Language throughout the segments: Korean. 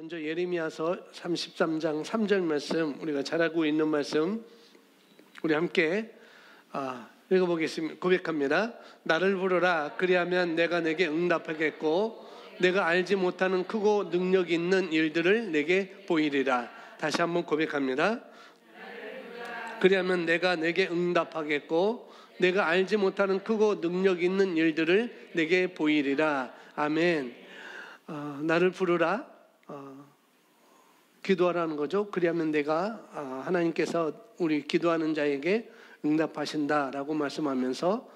먼저 예레미야서 33장 3절 말씀, 우리가 잘 알고 있는 말씀 우리 함께 읽어보겠습니다. 고백합니다. 나를 부르라, 그리하면 내가 내게 응답하겠고 내가 알지 못하는 크고 능력 있는 일들을 내게 보이리라. 다시 한번 고백합니다. 그리하면 내가 내게 응답하겠고 내가 알지 못하는 크고 능력 있는 일들을 내게 보이리라. 아멘. 나를 부르라, 기도하라는 거죠. 그리하면 내가 하나님께서 우리 기도하는 자에게 응답하신다라고 말씀하면서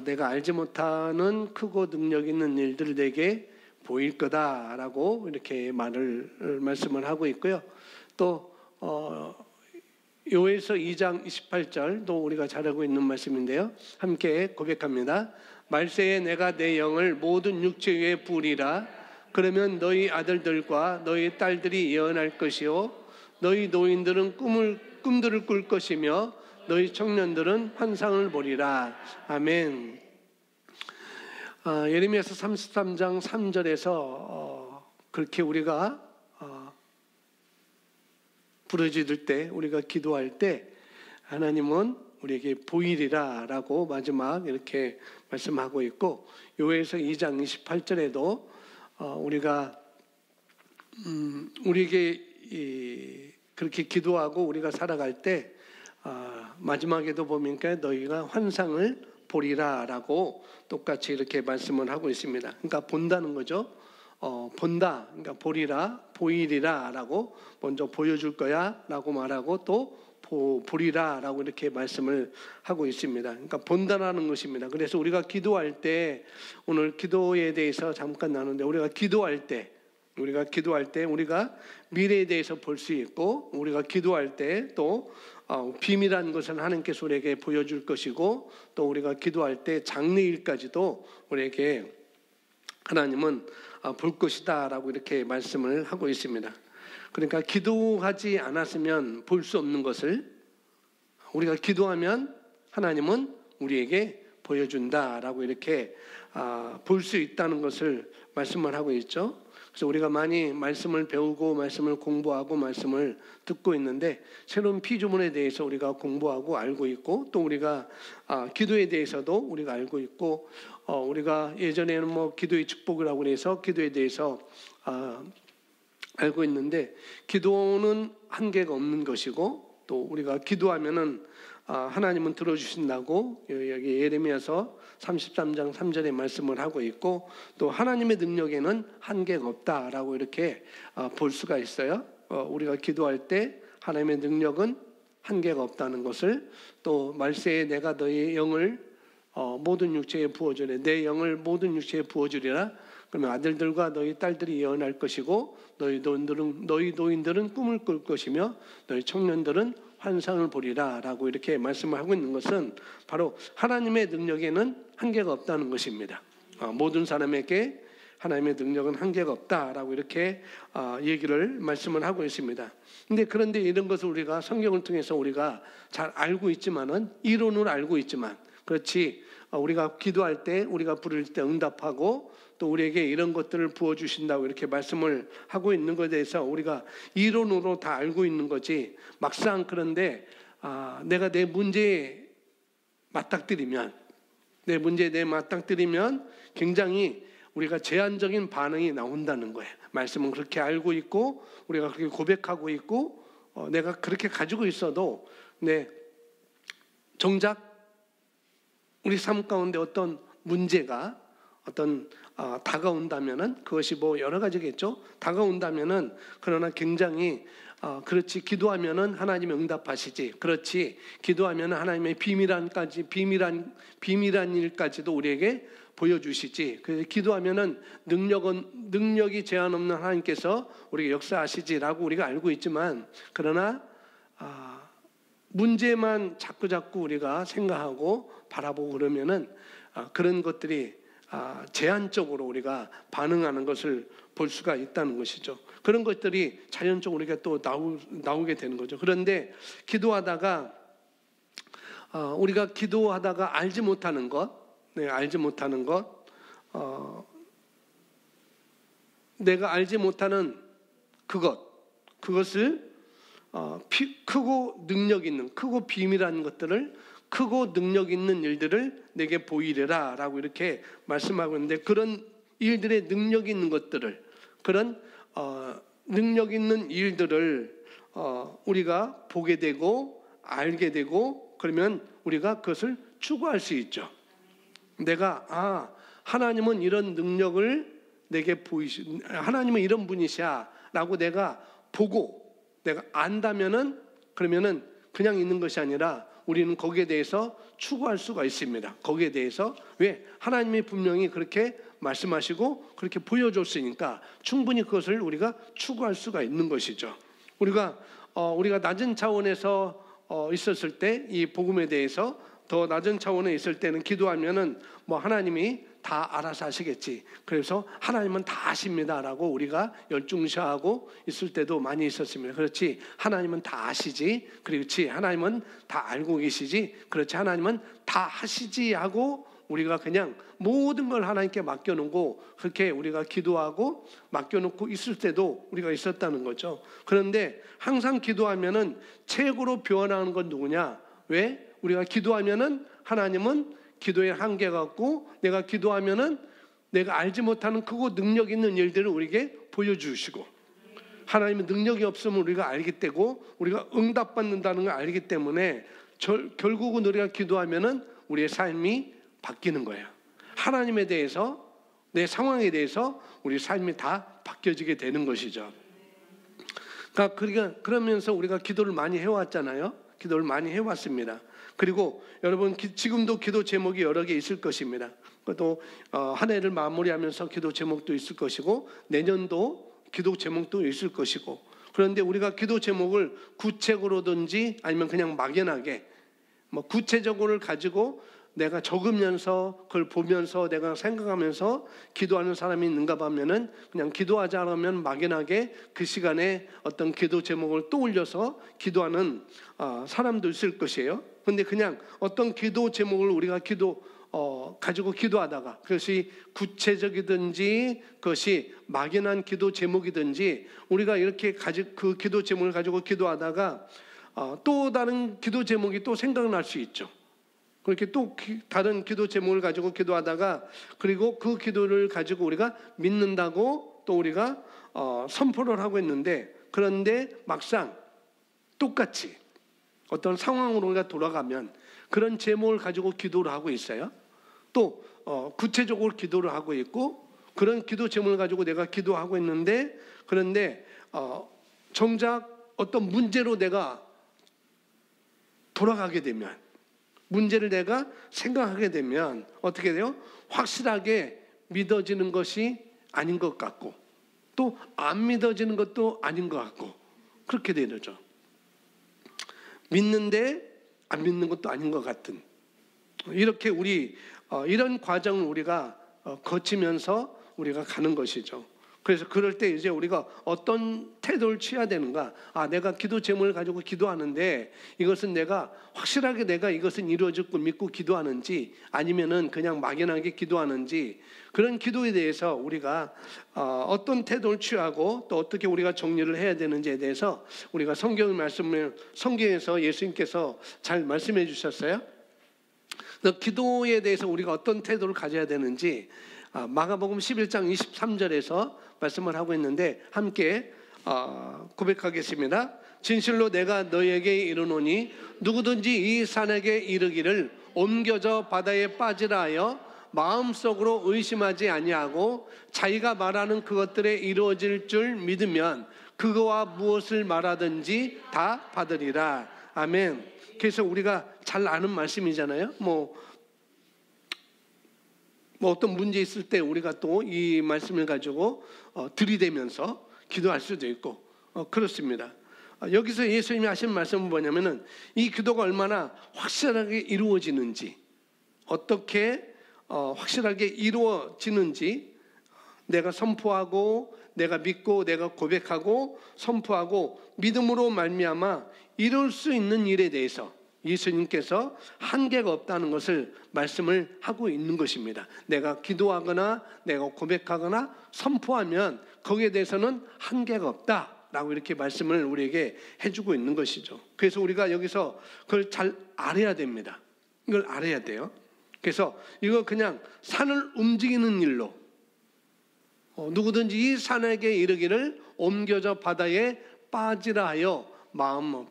내가 알지 못하는 크고 능력 있는 일들을 내게 보일 거다라고 이렇게 말씀을 하고 있고요. 또 요엘서 2장 28절도 우리가 잘 알고 있는 말씀인데요. 함께 고백합니다. 말세에 내가 내 영을 모든 육체 위에 부으리라. 그러면 너희 아들들과 너희 딸들이 예언할 것이요 너희 노인들은 꿈들을 꿀 것이며 너희 청년들은 환상을 보리라. 아멘. 예레미야서 33장 3절에서 그렇게 우리가 부르짖을 때, 우리가 기도할 때 하나님은 우리에게 보이리라 라고 마지막 이렇게 말씀하고 있고, 요엘서 2장 28절에도 우리가 우리에게 그렇게 기도하고 우리가 살아갈 때 마지막에도 보니까 너희가 환상을 보리라 라고 똑같이 이렇게 말씀을 하고 있습니다. 그러니까 본다는 거죠. 본다, 그러니까 보리라, 보이리라 라고 먼저 보여줄 거야 라고 말하고 또 보리라 라고 이렇게 말씀을 하고 있습니다. 그러니까 본다라는 것입니다. 그래서 우리가 기도할 때, 오늘 기도에 대해서 잠깐 나누는데, 우리가 기도할 때 우리가 미래에 대해서 볼 수 있고, 우리가 기도할 때 또 비밀한 것은 하나님께서 우리에게 보여줄 것이고, 또 우리가 기도할 때 장래일까지도 우리에게 하나님은 볼 것이다 라고 이렇게 말씀을 하고 있습니다. 그러니까 기도하지 않았으면 볼 수 없는 것을 우리가 기도하면 하나님은 우리에게 보여준다 라고 이렇게 볼 수 있다는 것을 말씀을 하고 있죠. 그래서 우리가 많이 말씀을 배우고 말씀을 공부하고 말씀을 듣고 있는데, 새로운 피조물에 대해서 우리가 공부하고 알고 있고, 또 우리가 기도에 대해서도 우리가 알고 있고, 우리가 예전에는 뭐 기도의 축복이라고 해서 기도에 대해서 알고 있는데, 기도는 한계가 없는 것이고, 또 우리가 기도하면은 하나님은 들어주신다고 여기 예레미야서 33장 3절에 말씀을 하고 있고, 또 하나님의 능력에는 한계가 없다라고 이렇게 볼 수가 있어요. 우리가 기도할 때 하나님의 능력은 한계가 없다는 것을, 또 말세에 내가 너희 영을 모든 육체에 부어주리라. 내 영을 모든 육체에 부어주리라. 그러면 아들들과 너희 딸들이 예언할 것이고 너희 노인들은 꿈을 꿀 것이며 너희 청년들은 환상을 보리라 라고 이렇게 말씀을 하고 있는 것은 바로 하나님의 능력에는 한계가 없다는 것입니다. 모든 사람에게 하나님의 능력은 한계가 없다라고 이렇게 말씀을 하고 있습니다. 그런데 이런 것을 우리가 성경을 통해서 우리가 잘 알고 있지만은, 이론을 알고 있지만, 그렇지 우리가 기도할 때, 우리가 부를 때 응답하고 또 우리에게 이런 것들을 부어주신다고 이렇게 말씀을 하고 있는 것에 대해서 우리가 이론으로 다 알고 있는 거지, 막상 그런데 내가 내 문제에 맞닥뜨리면 굉장히 우리가 제한적인 반응이 나온다는 거예요. 말씀은 그렇게 알고 있고 우리가 그렇게 고백하고 있고 내가 그렇게 가지고 있어도 정작 우리 삶 가운데 어떤 문제가 다가온다면은, 그것이 뭐 여러 가지겠죠. 다가온다면은, 그러나 굉장히 그렇지, 기도하면은 하나님이 응답하시지. 그렇지, 기도하면은 하나님의 비밀한 일까지도 우리에게 보여주시지. 그래서 기도하면은 능력이 제한 없는 하나님께서 우리에게 역사하시지라고 우리가 알고 있지만, 그러나 문제만 자꾸 우리가 생각하고 바라보고 그러면은 그런 것들이 제한적으로 우리가 반응하는 것을 볼 수가 있다는 것이죠. 그런 것들이 자연적으로 우리가 또 나오게 되는 거죠. 그런데 우리가 기도하다가 알지 못하는 것, 내가 알지 못하는 그것을 크고 능력 있는, 크고 비밀한 것들을, 크고 능력 있는 일들을 내게 보이리라 라고 이렇게 말씀하고 있는데, 그런 일들의 능력 있는 것들을, 그런 능력 있는 일들을 우리가 보게 되고 알게 되고, 그러면 우리가 그것을 추구할 수 있죠. 내가 하나님은 이런 능력을 내게 하나님은 이런 분이시야 라고 내가 보고 내가 안다면은, 그러면은 그냥 있는 것이 아니라 우리는 거기에 대해서 추구할 수가 있습니다. 거기에 대해서. 왜? 하나님이 분명히 그렇게 말씀하시고 그렇게 보여줬으니까 충분히 그것을 우리가 추구할 수가 있는 것이죠. 우리가 낮은 차원에서 있었을 때, 이 복음에 대해서 더 낮은 차원에 있을 때는 기도하면은 하나님이 다 알아서 하시겠지, 그래서 하나님은 다 아십니다라고 우리가 열중시하고 있을 때도 많이 있었습니다. 그렇지, 하나님은 다 아시지, 그렇지, 하나님은 다 알고 계시지, 그렇지, 하나님은 다 하시지 하고 우리가 그냥 모든 걸 하나님께 맡겨놓고 그렇게 우리가 기도하고 맡겨놓고 있을 때도 우리가 있었다는 거죠. 그런데 항상 기도하면은 최고로 변화하는 건 누구냐? 왜? 우리가 기도하면은 하나님은 기도의 한계가 없고, 내가 기도하면은 내가 알지 못하는 크고 능력 있는 일들을 우리에게 보여주시고, 하나님의 능력이 없으면 우리가 알게 되고 우리가 응답받는다는 걸 알기 때문에 결국은 우리가 기도하면은 우리의 삶이 바뀌는 거예요. 하나님에 대해서, 내 상황에 대해서 우리 삶이 다 바뀌어지게 되는 것이죠. 그러면서 우리가 기도를 많이 해왔잖아요. 기도를 많이 해왔습니다. 그리고 여러분 지금도 기도 제목이 여러 개 있을 것입니다. 또 한 해를 마무리하면서 기도 제목도 있을 것이고, 내년도 기도 제목도 있을 것이고. 그런데 우리가 기도 제목을 구체적으로든지 아니면 그냥 막연하게 구체적으로를 가지고 내가 적으면서 그걸 보면서 내가 생각하면서 기도하는 사람이 있는가 하면은, 그냥 기도하자 하면 막연하게 그 시간에 어떤 기도 제목을 떠올려서 기도하는 사람도 있을 것이에요. 그런데 그냥 어떤 기도 제목을 우리가 가지고 기도하다가, 그것이 구체적이든지 그것이 막연한 기도 제목이든지, 우리가 이렇게 그 기도 제목을 가지고 기도하다가 또 다른 기도 제목이 또 생각날 수 있죠. 그렇게 또 다른 기도 제목을 가지고 기도하다가, 그리고 그 기도를 가지고 우리가 믿는다고 또 우리가 선포를 하고 있는데, 그런데 막상 똑같이 어떤 상황으로 우리가 돌아가면 그런 제목을 가지고 기도를 하고 있어요. 또 구체적으로 기도를 하고 있고, 그런 기도 제목을 가지고 내가 기도하고 있는데, 그런데 정작 어떤 문제로 내가 돌아가게 되면, 문제를 내가 생각하게 되면 어떻게 돼요? 확실하게 믿어지는 것이 아닌 것 같고, 또 안 믿어지는 것도 아닌 것 같고, 그렇게 되죠. 믿는데 안 믿는 것도 아닌 것 같은, 이렇게 이런 과정을 우리가 거치면서 우리가 가는 것이죠. 그래서 그럴 때 이제 우리가 어떤 태도를 취해야 되는가? 내가 기도 제목을 가지고 기도하는데 이것은 내가 확실하게 내가 이것은 이루어질 걸 믿고 기도하는지, 아니면은 그냥 막연하게 기도하는지, 그런 기도에 대해서 우리가 어떤 태도를 취하고 또 어떻게 우리가 정리를 해야 되는지에 대해서 우리가 성경에서 예수님께서 잘 말씀해 주셨어요. 기도에 대해서 우리가 어떤 태도를 가져야 되는지 마가복음 11장 23절에서 말씀을 하고 있는데, 함께 고백하겠습니다. 진실로 내가 너에게 이르노니 누구든지 이 산에게 이르기를 옮겨져 바다에 빠지라 하여 마음속으로 의심하지 아니하고 자기가 말하는 그것들에 이루어질 줄 믿으면 그거와 무엇을 말하든지 다 받으리라. 아멘. 그래서 우리가 잘 아는 말씀이잖아요. 어떤 문제 있을 때 우리가 또 이 말씀을 가지고 들이대면서 기도할 수도 있고 그렇습니다. 여기서 예수님이 하신 말씀은 뭐냐면은, 이 기도가 얼마나 확실하게 이루어지는지, 어떻게 확실하게 이루어지는지, 내가 선포하고 내가 믿고 내가 고백하고 선포하고 믿음으로 말미암아 이룰 수 있는 일에 대해서 예수님께서 한계가 없다는 것을 말씀을 하고 있는 것입니다. 내가 기도하거나 내가 고백하거나 선포하면 거기에 대해서는 한계가 없다. 라고 이렇게 말씀을 우리에게 해주고 있는 것이죠. 그래서 우리가 여기서 그걸 잘 알아야 됩니다. 이걸 알아야 돼요. 그래서 이거 그냥 산을 움직이는 일로 누구든지 이 산에게 이르기를 옮겨져 바다에 빠지라 하여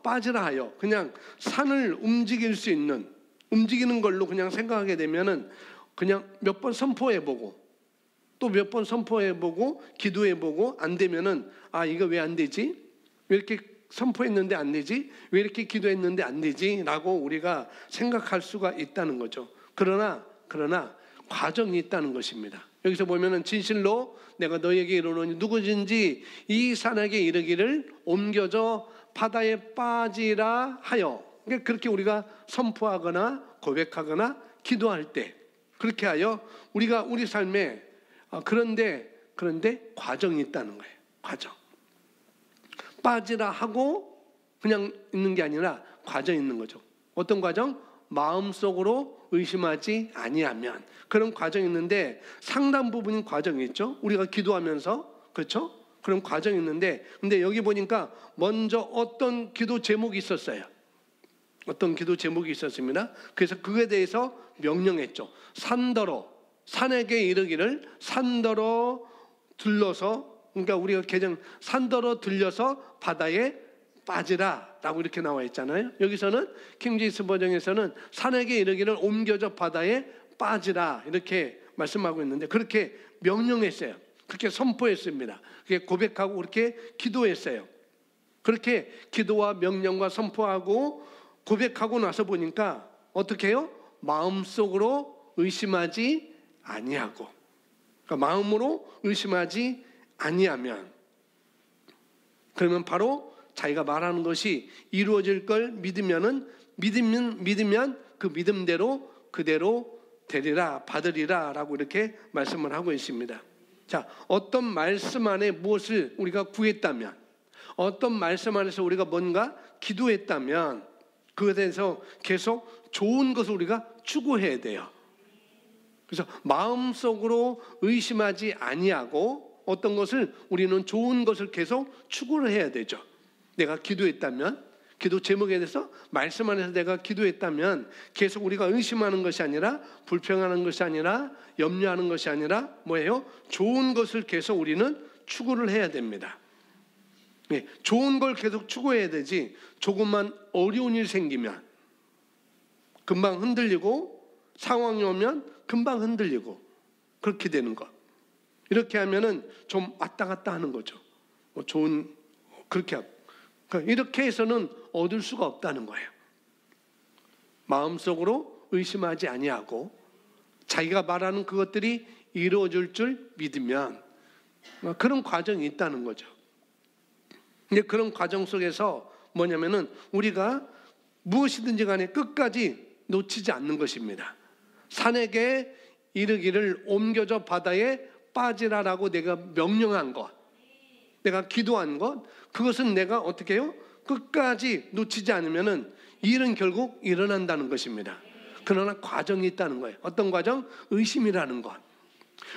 빠지라 하여 그냥 산을 움직일 수 있는 움직이는 걸로 그냥 생각하게 되면은 그냥 몇 번 선포해보고 또 몇 번 선포해보고 기도해보고 안 되면은 이거 왜 안 되지? 왜 이렇게 선포했는데 안 되지? 왜 이렇게 기도했는데 안 되지? 라고 우리가 생각할 수가 있다는 거죠. 그러나 과정이 있다는 것입니다. 여기서 보면은 진실로 내가 너에게 이르노니 누구든지 이 산에게 이르기를 옮겨져 바다에 빠지라 하여, 그러니까 그렇게 우리가 선포하거나 고백하거나 기도할 때 그렇게 하여 우리가 우리 삶에 그런데 과정이 있다는 거예요. 과정. 빠지라 하고 그냥 있는 게 아니라 과정이 있는 거죠. 어떤 과정? 마음속으로 의심하지 아니하면 그런 과정이 있는데 상당 부분인 과정이 있죠. 우리가 기도하면서 그렇죠? 그런 과정이 있는데 근데 여기 보니까 먼저 어떤 기도 제목이 있었어요. 어떤 기도 제목이 있었습니다. 그래서 그에 대해서 명령했죠. 산에게 이르기를 산더러 들러서, 그러니까 우리가 개정 산더러 들려서 바다에 빠지라 라고 이렇게 나와 있잖아요. 여기서는 킹제임스 버전에서는 산에게 이르기를 옮겨져 바다에 빠지라 이렇게 말씀하고 있는데 그렇게 명령했어요. 그렇게 선포했습니다. 그렇게 고백하고 그렇게 기도했어요. 그렇게 기도와 명령과 선포하고 고백하고 나서 보니까 어떻게 해요? 마음속으로 의심하지 아니하고, 그러니까 마음으로 의심하지 아니하면 그러면 바로 자기가 말하는 것이 이루어질 걸 믿으면 그 믿음대로 그대로 되리라 받으리라 라고 이렇게 말씀을 하고 있습니다. 자, 어떤 말씀 안에 무엇을 우리가 구했다면, 어떤 말씀 안에서 우리가 뭔가 기도했다면 그것에 대해서 계속 좋은 것을 우리가 추구해야 돼요. 그래서 마음속으로 의심하지 아니하고 어떤 것을 우리는 좋은 것을 계속 추구를 해야 되죠. 내가 기도했다면, 기도 제목에 대해서 말씀 안에서 내가 기도했다면 계속 우리가 의심하는 것이 아니라 불평하는 것이 아니라 염려하는 것이 아니라 뭐예요? 좋은 것을 계속 우리는 추구를 해야 됩니다. 네, 좋은 걸 계속 추구해야 되지 조금만 어려운 일 생기면 금방 흔들리고 상황이 오면 금방 흔들리고 그렇게 되는 것. 이렇게 하면은 좀 왔다 갔다 하는 거죠. 그렇게 하고. 이렇게 해서는 얻을 수가 없다는 거예요. 마음속으로 의심하지 아니하고 자기가 말하는 그것들이 이루어질 줄 믿으면 그런 과정이 있다는 거죠. 근데 그런 과정 속에서 뭐냐면은 우리가 무엇이든지 간에 끝까지 놓치지 않는 것입니다. 산에게 이르기를 옮겨져 바다에 빠지라라고 내가 명령한 것, 내가 기도한 것, 그것은 내가 어떻게 해요? 끝까지 놓치지 않으면은 일은 결국 일어난다는 것입니다. 그러나 과정이 있다는 거예요. 어떤 과정? 의심이라는 것.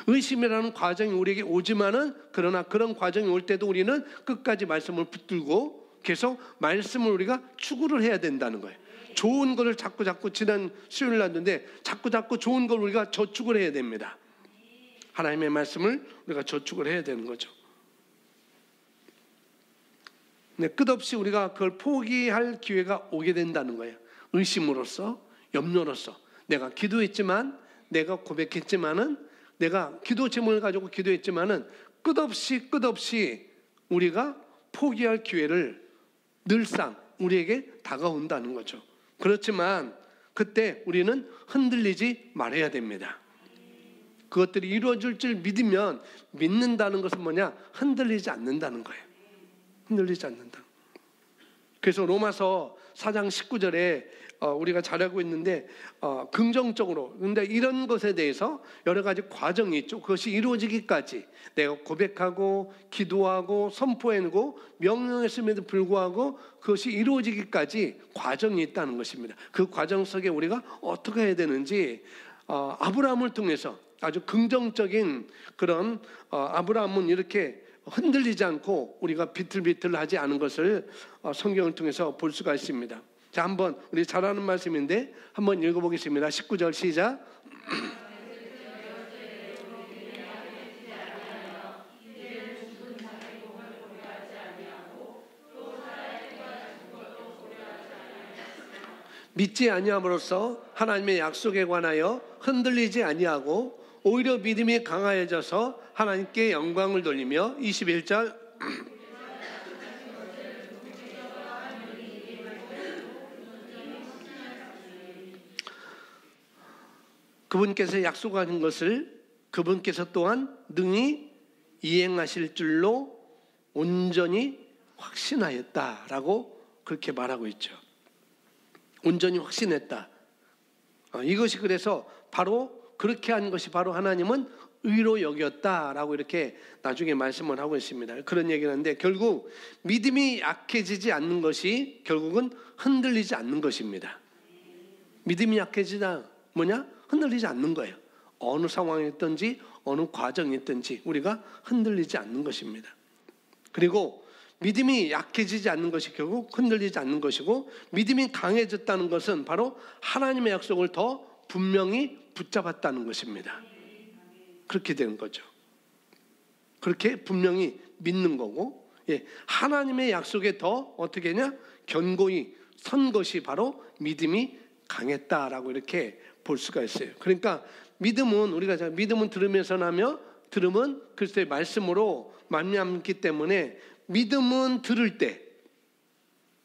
의심이라는 과정이 우리에게 오지만은 그러나 그런 과정이 올 때도 우리는 끝까지 말씀을 붙들고 계속 말씀을 우리가 추구를 해야 된다는 거예요. 좋은 것을 자꾸 지난 수요일 났는데 자꾸 좋은 걸 우리가 저축을 해야 됩니다. 하나님의 말씀을 우리가 저축을 해야 되는 거죠. 네, 끝없이 우리가 그걸 포기할 기회가 오게 된다는 거예요. 의심으로써, 염려로써. 내가 기도했지만, 내가 고백했지만은, 내가 기도 제목을 가지고 기도했지만은 끝없이 우리가 포기할 기회를 늘상 우리에게 다가온다는 거죠. 그렇지만 그때 우리는 흔들리지 말아야 됩니다. 그것들이 이루어질 줄 믿으면 믿는다는 것은 뭐냐? 흔들리지 않는다는 거예요. 흔들리지 않는다. 그래서 로마서 4장 19절에 우리가 잘 알고 있는데 긍정적으로, 근데 이런 것에 대해서 여러 가지 과정이 있죠. 그것이 이루어지기까지 내가 고백하고 기도하고 선포해내고 명령했음에도 불구하고 그것이 이루어지기까지 과정이 있다는 것입니다. 그 과정 속에 우리가 어떻게 해야 되는지 아브라함을 통해서 아주 긍정적인 그런 아브라함은 이렇게 흔들리지 않고 우리가 비틀비틀하지 않은 것을 성경을 통해서 볼 수가 있습니다. 자, 한번 우리 잘 아는 말씀인데 한번 읽어보겠습니다. 19절 시작. 믿지 아니함으로써 하나님의 약속에 관하여 흔들리지 아니하고 오히려 믿음이 강하여져서 하나님께 영광을 돌리며 21절 그분께서 약속하신 것을 그분께서 또한 능히 이행하실 줄로 온전히 확신하였다라고 그렇게 말하고 있죠. 온전히 확신했다. 이것이 그래서 바로 그렇게 한 것이 바로 하나님은 의로 여겼다라고 이렇게 나중에 말씀을 하고 있습니다. 그런 얘기를 하는데 결국 믿음이 약해지지 않는 것이 결국은 흔들리지 않는 것입니다. 믿음이 약해지다 뭐냐? 흔들리지 않는 거예요. 어느 상황이 있든지 어느 과정이 있든지 우리가 흔들리지 않는 것입니다. 그리고 믿음이 약해지지 않는 것이 결국 흔들리지 않는 것이고 믿음이 강해졌다는 것은 바로 하나님의 약속을 더 분명히 붙잡았다는 것입니다. 그렇게 되는 거죠. 그렇게 분명히 믿는 거고 하나님의 약속에 더 어떻게 했냐? 견고히 선 것이 바로 믿음이 강했다라고 이렇게 볼 수가 있어요. 그러니까 믿음은 우리가 믿음은 들으면서 나며 들음은 그리스도의 말씀으로 말미암기 때문에 믿음은 들을 때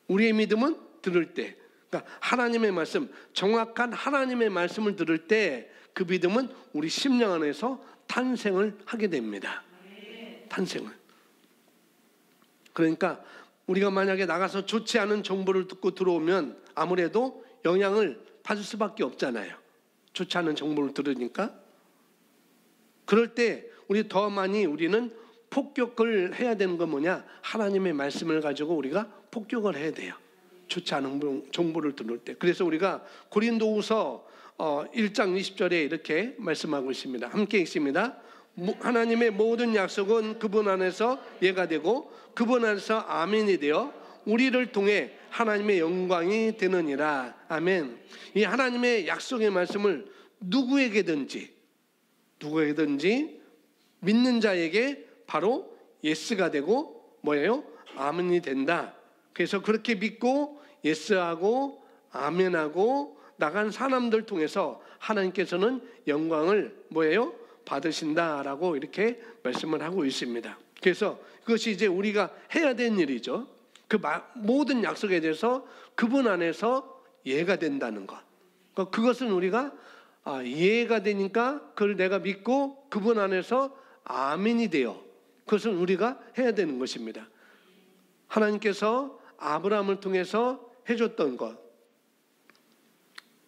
우리의 믿음은 들을 때 그러니까 하나님의 말씀 정확한 하나님의 말씀을 들을 때 그 믿음은 우리 심령 안에서 탄생을 하게 됩니다. 탄생을. 그러니까 우리가 만약에 나가서 좋지 않은 정보를 듣고 들어오면 아무래도 영향을 받을 수밖에 없잖아요. 좋지 않은 정보를 들으니까. 그럴 때 우리 더 많이 우리는 폭격을 해야 되는 건 뭐냐? 하나님의 말씀을 가지고 우리가 폭격을 해야 돼요. 좋지 않은 정보를 들을 때. 그래서 우리가 고린도후서 1장 20절에 이렇게 말씀하고 있습니다. 함께 읽습니다. 하나님의 모든 약속은 그분 안에서 예가 되고 그분 안에서 아멘이 되어 우리를 통해 하나님의 영광이 되느니라. 아멘. 이 하나님의 약속의 말씀을 누구에게든지 믿는 자에게 바로 예스가 되고 뭐예요? 아멘이 된다. 그래서 그렇게 믿고 예스하고 아멘하고 나간 사람들 통해서 하나님께서는 영광을 뭐예요? 받으신다라고 이렇게 말씀을 하고 있습니다. 그래서 그것이 이제 우리가 해야 되는 일이죠. 그 모든 약속에 대해서 그분 안에서 예가 된다는 것. 그것은 우리가 예가 되니까 그걸 내가 믿고 그분 안에서 아멘이 되어 그것은 우리가 해야 되는 것입니다. 하나님께서 아브라함을 통해서 해줬던 것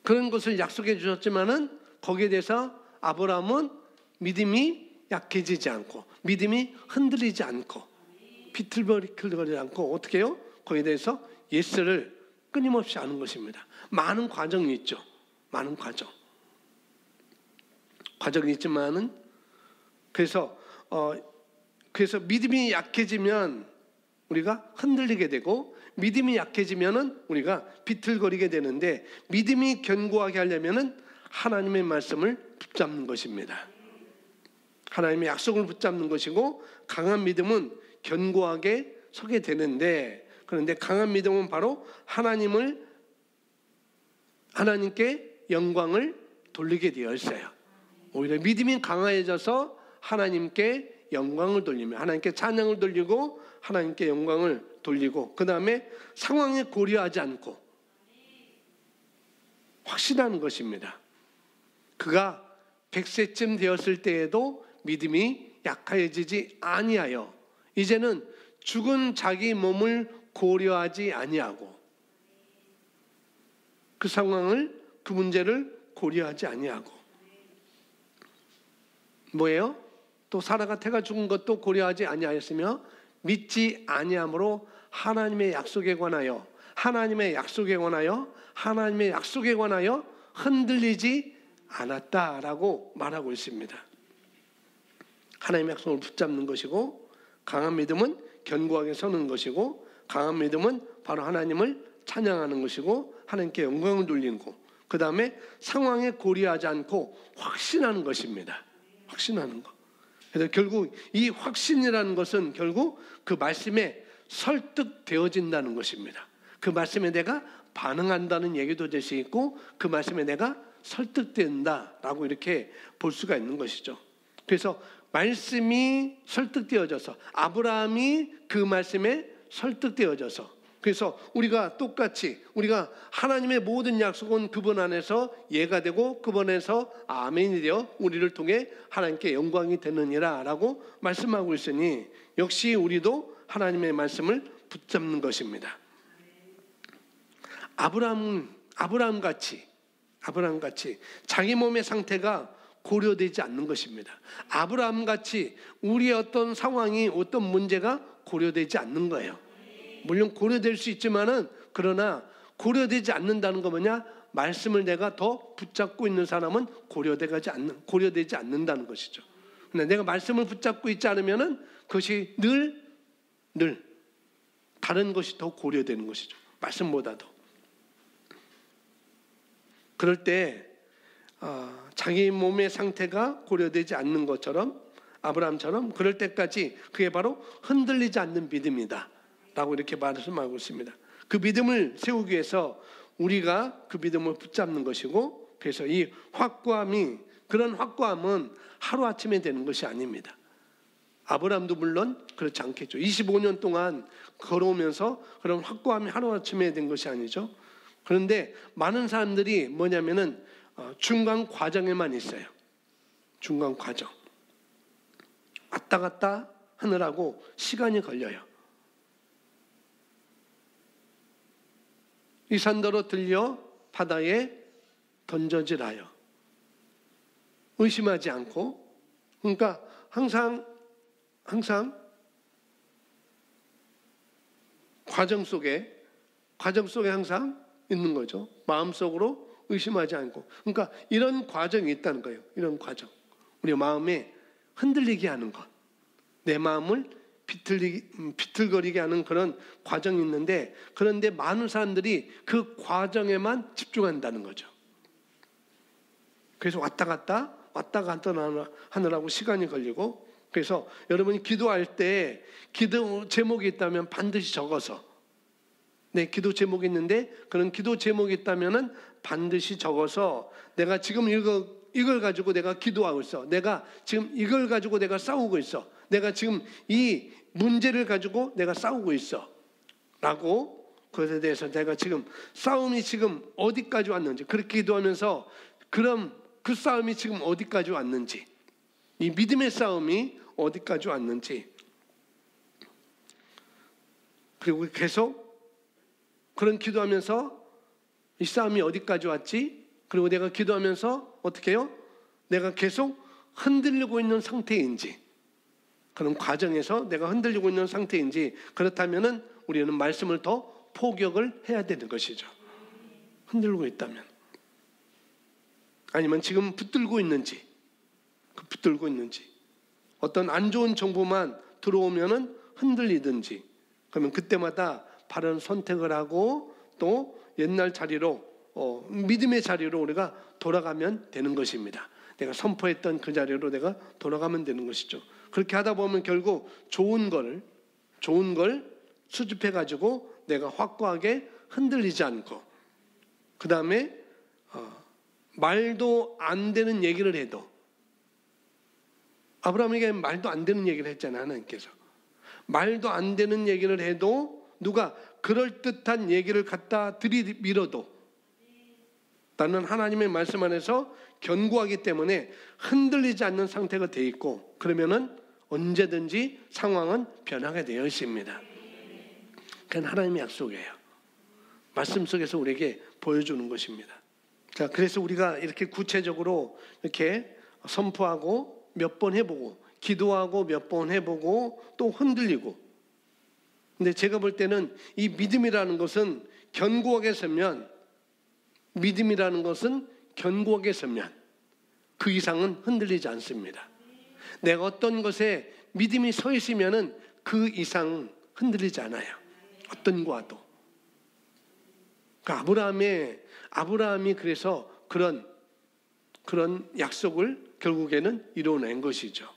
그런 것을 약속해 주셨지만은 거기에 대해서 아브라함은 믿음이 약해지지 않고 믿음이 흔들리지 않고 비틀거리지 않고 어떻게 해요? 거기에 대해서 예스를 끊임없이 하는 것입니다. 많은 과정이 있죠. 많은 과정이 있지만은 그래서 믿음이 약해지면 우리가 흔들리게 되고 믿음이 약해지면은 우리가 비틀거리게 되는데 믿음이 견고하게 하려면은 하나님의 말씀을 붙잡는 것입니다. 하나님의 약속을 붙잡는 것이고 강한 믿음은 견고하게 서게 되는데 그런데 강한 믿음은 바로 하나님께 영광을 돌리게 되어 있어요. 오히려 믿음이 강해져서 하나님께 영광을 돌리며 하나님께 찬양을 돌리고 하나님께 영광을 돌리고 그 다음에 상황에 고려하지 않고 확신하는 것입니다. 그가 100세쯤 되었을 때에도 믿음이 약해지지 아니하여 이제는 죽은 자기 몸을 고려하지 아니하고 그 상황을 그 문제를 고려하지 아니하고 뭐예요? 또 사라가 태가 죽은 것도 고려하지 아니하였으며 믿지 아니함으로 하나님의 약속에 관하여 흔들리지 않았다라고 말하고 있습니다. 하나님의 약속을 붙잡는 것이고 강한 믿음은 견고하게 서는 것이고, 강한 믿음은 바로 하나님을 찬양하는 것이고, 하나님께 영광을 돌리는 것. 그 다음에 상황에 고려하지 않고 확신하는 것입니다. 확신하는 것. 그래서 결국 이 확신이라는 것은 결국 그 말씀에 설득되어진다는 것입니다. 그 말씀에 내가 반응한다는 얘기도 될 수 있고, 그 말씀에 내가 설득된다라고 이렇게 볼 수가 있는 것이죠. 그래서 말씀이 설득되어져서, 아브라함이 그 말씀에 설득되어져서, 그래서 우리가 똑같이 우리가 하나님의 모든 약속은 그분 안에서 예가 되고 그분 안에서 아멘이 되어 우리를 통해 하나님께 영광이 되느니라 라고 말씀하고 있으니, 역시 우리도 하나님의 말씀을 붙잡는 것입니다. 아브라함 같이 자기 몸의 상태가 고려되지 않는 것입니다. 아브라함 같이 우리의 어떤 상황이, 어떤 문제가 고려되지 않는 거예요. 물론 고려될 수 있지만은, 그러나 고려되지 않는다는 거 뭐냐? 말씀을 내가 더 붙잡고 있는 사람은 고려되지 않는다는 것이죠. 근데 내가 말씀을 붙잡고 있지 않으면은 그것이 늘 다른 것이 더 고려되는 것이죠. 말씀보다도. 그럴 때 자기 몸의 상태가 고려되지 않는 것처럼, 아브라함처럼, 그럴 때까지 그게 바로 흔들리지 않는 믿음이다 라고 이렇게 말씀하고 있습니다. 그 믿음을 세우기 위해서 우리가 그 믿음을 붙잡는 것이고, 그래서 이 확고함이, 그런 확고함은 하루아침에 되는 것이 아닙니다. 아브라함도 물론 그렇지 않겠죠. 25년 동안 걸어오면서 그런 확고함이 하루아침에 된 것이 아니죠. 그런데 많은 사람들이 뭐냐면은 중간 과정에만 있어요. 중간 과정. 왔다 갔다 하느라고 시간이 걸려요. 이 산더러 들려 바다에 던져지라요. 의심하지 않고. 그러니까 항상 과정 속에 항상 있는 거죠. 마음속으로 의심하지 않고. 그러니까 이런 과정이 있다는 거예요. 이런 과정. 우리 마음에 흔들리게 하는 것. 내 마음을 비틀거리게 하는 그런 과정이 있는데, 그런데 많은 사람들이 그 과정에만 집중한다는 거죠. 그래서 왔다 갔다 하느라고 시간이 걸리고, 그래서 여러분이 기도할 때 기도 제목이 있다면 반드시 적어서, 네, 기도 제목이 있는데 그런 기도 제목이 있다면은 반드시 적어서, 내가 지금 이걸 가지고 내가 기도하고 있어. 내가 지금 이걸 가지고 내가 싸우고 있어. 내가 지금 이 문제를 가지고 내가 싸우고 있어. 라고, 그것에 대해서 내가 지금 싸움이 지금 어디까지 왔는지, 그렇게 기도하면서 그럼 그 싸움이 지금 어디까지 왔는지, 이 믿음의 싸움이 어디까지 왔는지, 그리고 계속 그런 기도하면서 이 싸움이 어디까지 왔지? 그리고 내가 기도하면서 어떻게 해요? 내가 계속 흔들리고 있는 상태인지, 그런 과정에서 내가 흔들리고 있는 상태인지, 그렇다면은 우리는 말씀을 더 포격을 해야 되는 것이죠. 흔들고 있다면. 아니면 지금 붙들고 있는지, 어떤 안 좋은 정보만 들어오면은 흔들리든지, 그러면 그때마다 바른 선택을 하고 또 옛날 자리로, 믿음의 자리로 우리가 돌아가면 되는 것입니다. 내가 선포했던 그 자리로 내가 돌아가면 되는 것이죠. 그렇게 하다 보면 결국 좋은 걸 수집해 가지고 내가 확고하게 흔들리지 않고, 그 다음에 말도 안 되는 얘기를 해도, 아브라함에게 말도 안 되는 얘기를 했잖아요. 하나님께서 말도 안 되는 얘기를 해도, 누가 그럴듯한 얘기를 갖다 들이밀어도 나는 하나님의 말씀 안에서 견고하기 때문에 흔들리지 않는 상태가 돼 있고, 그러면은 언제든지 상황은 변하게 되어 있습니다. 그건 하나님의 약속이에요. 말씀 속에서 우리에게 보여주는 것입니다. 자, 그래서 우리가 이렇게 구체적으로 이렇게 선포하고 몇 번 해보고, 기도하고 몇 번 해보고, 또 흔들리고. 근데 제가 볼 때는 이 믿음이라는 것은 견고하게 서면, 그 이상은 흔들리지 않습니다. 내가 어떤 것에 믿음이 서 있으면은 그 이상 흔들리지 않아요. 어떤 과도. 그러니까 아브라함이 그래서 그런 약속을 결국에는 이뤄낸 것이죠.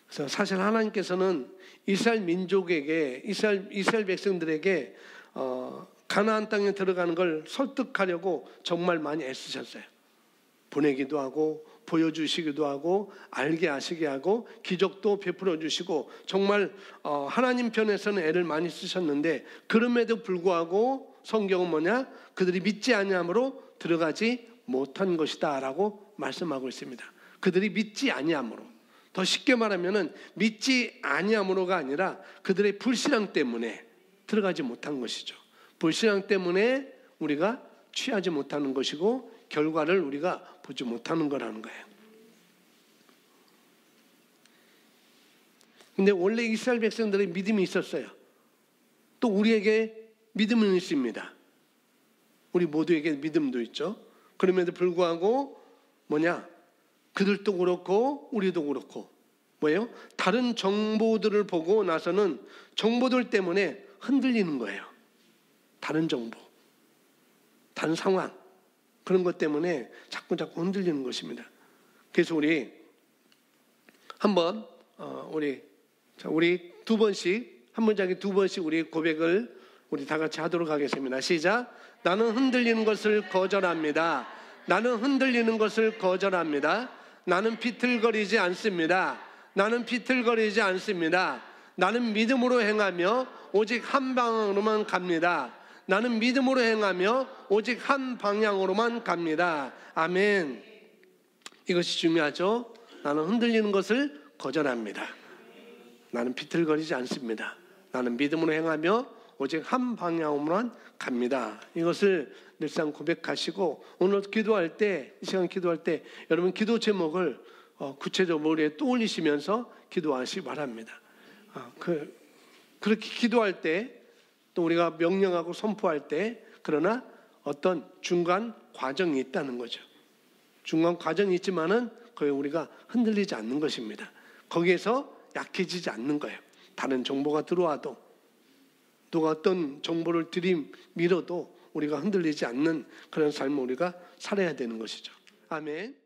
그래서 사실 하나님께서는 이스라엘 민족에게, 이스라엘 백성들에게 가나안 땅에 들어가는 걸 설득하려고 정말 많이 애쓰셨어요. 보내기도 하고 보여주시기도 하고 알게 하시게 하고 기적도 베풀어 주시고 정말 하나님 편에서는 애를 많이 쓰셨는데, 그럼에도 불구하고 성경은 뭐냐? 그들이 믿지 아니함으로 들어가지 못한 것이다 라고 말씀하고 있습니다. 그들이 믿지 아니함으로, 더 쉽게 말하면은 믿지 아니함으로가 아니라 그들의 불신앙 때문에 들어가지 못한 것이죠. 불신앙 때문에 우리가 취하지 못하는 것이고 결과를 우리가 보지 못하는 거라는 거예요. 근데 원래 이스라엘 백성들의 믿음이 있었어요. 또 우리에게 믿음은 있습니다. 우리 모두에게 믿음도 있죠. 그럼에도 불구하고 뭐냐? 그들도 그렇고 우리도 그렇고 뭐예요? 다른 정보들을 보고 나서는 정보들 때문에 흔들리는 거예요. 다른 정보, 다른 상황, 그런 것 때문에 자꾸 흔들리는 것입니다. 그래서 우리 한번 우리 두 번씩, 한 문장에 두 번씩 우리 고백을 우리 다 같이 하도록 하겠습니다. 시작. 나는 흔들리는 것을 거절합니다. 나는 흔들리는 것을 거절합니다. 나는 비틀거리지 않습니다. 나는 비틀거리지 않습니다. 나는 믿음으로 행하며 오직 한 방향으로만 갑니다. 나는 믿음으로 행하며 오직 한 방향으로만 갑니다. 아멘. 이것이 중요하죠. 나는 흔들리는 것을 거절합니다. 나는 비틀거리지 않습니다. 나는 믿음으로 행하며 오직 한 방향으로만 갑니다. 이것을 늘상 고백하시고 오늘 기도할 때, 이 시간 기도할 때 여러분 기도 제목을 구체적으로 머리에 떠올리시면서 기도하시기 바랍니다. 그렇게 기도할 때, 또 우리가 명령하고 선포할 때, 그러나 어떤 중간 과정이 있다는 거죠. 중간 과정이 있지만은 거기에 우리가 흔들리지 않는 것입니다. 거기에서 약해지지 않는 거예요. 다른 정보가 들어와도, 누가 어떤 정보를 들이밀어도 우리가 흔들리지 않는 그런 삶을 우리가 살아야 되는 것이죠. 아멘.